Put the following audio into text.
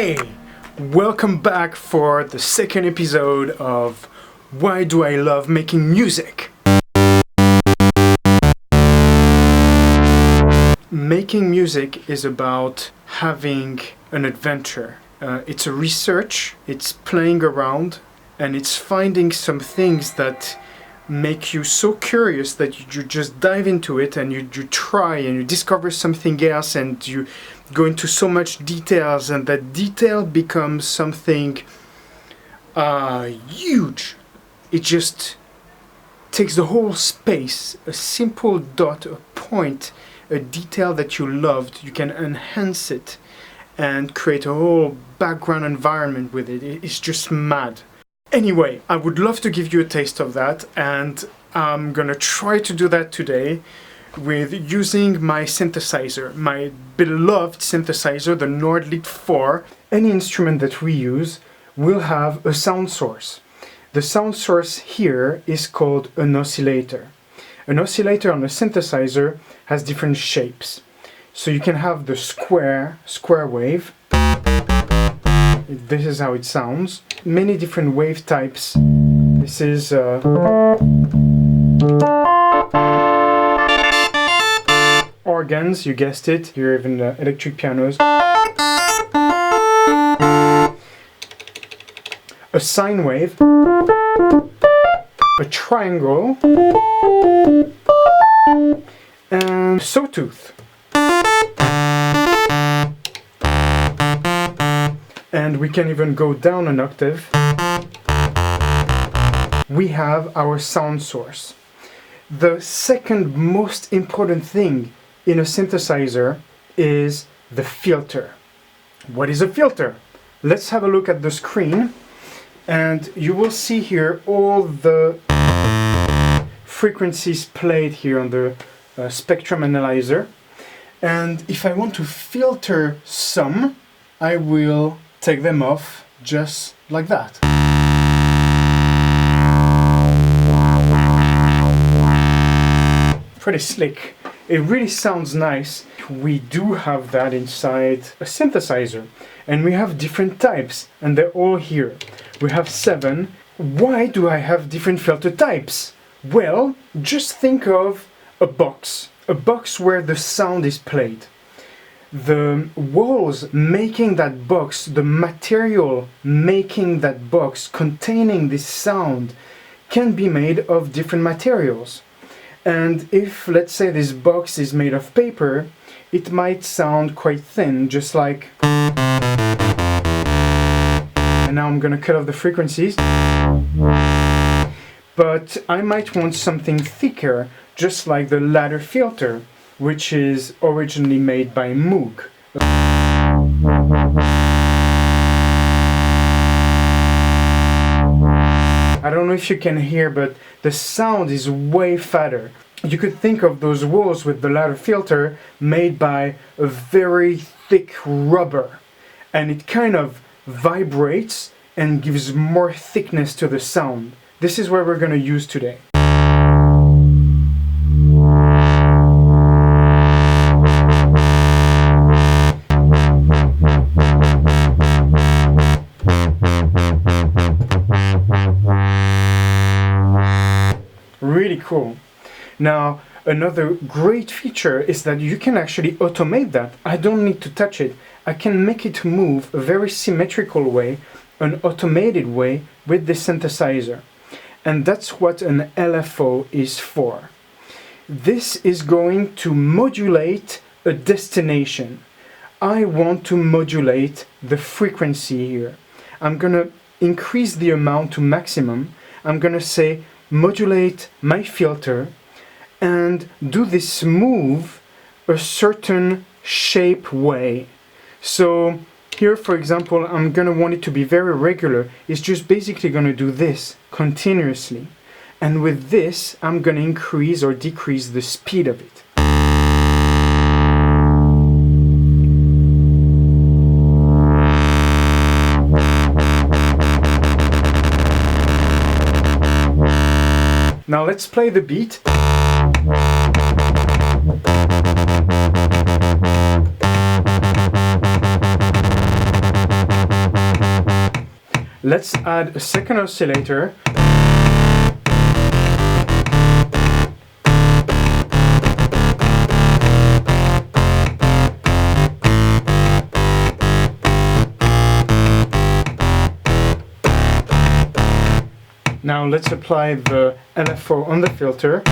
Hey! Welcome back for the second episode of Why Do I Love Making Music? Making music is about having an adventure. It's a research, it's playing around, and it's finding some things that make you so curious that you just dive into it and you try and you discover something else and you go into so much details, and that detail becomes something huge. It just takes the whole space, a simple dot, a point, a detail that you loved. You can enhance it and create a whole background environment with it. It's just mad. Anyway, I would love to give you a taste of that, and I'm gonna try to do that today with using my synthesizer, my beloved synthesizer, the Nordlit 4. Any instrument that we use will have a sound source. The sound source here is called an oscillator. An oscillator on a synthesizer has different shapes. So you can have the square wave. This is how it sounds. Many different wave types. This is organs, you guessed it. Here even electric pianos. A sine wave. A triangle. And sawtooth. And we can even go down an octave. We have our sound source. The second most important thing in a synthesizer is the filter. What is a filter? Let's have a look at the screen, and you will see here all the frequencies played here on the spectrum analyzer. And if I want to filter some, I will take them off just like that. Pretty slick. It really sounds nice. We do have that inside a synthesizer, and we have different types, and they're all here. We have 7. Why do I have different filter types? Well, just think of a box where the sound is played. The walls making that box, the material making that box containing this sound can be made of different materials. And if, let's say, this box is made of paper, it might sound quite thin, just like... And now I'm gonna cut off the frequencies. But I might want something thicker, just like the ladder filter, which is originally made by Moog. I don't know if you can hear, but the sound is way fatter. You could think of those walls with the ladder filter made by a very thick rubber, and it kind of vibrates and gives more thickness to the sound. This is what we're going to use today. Really cool. Now, another great feature is that you can actually automate that. I don't need to touch it. I can make it move a very symmetrical way, an automated way with the synthesizer. And that's what an LFO is for. This is going to modulate a destination. I want to modulate the frequency here. I'm going to increase the amount to maximum. I'm going to say modulate my filter and do this move a certain shape way. So here, for example, I'm gonna want it to be very regular. It's just basically gonna do this continuously, and with this I'm gonna increase or decrease the speed of it. Now let's play the beat. Let's add a second oscillator. Now let's apply the LFO on the filter.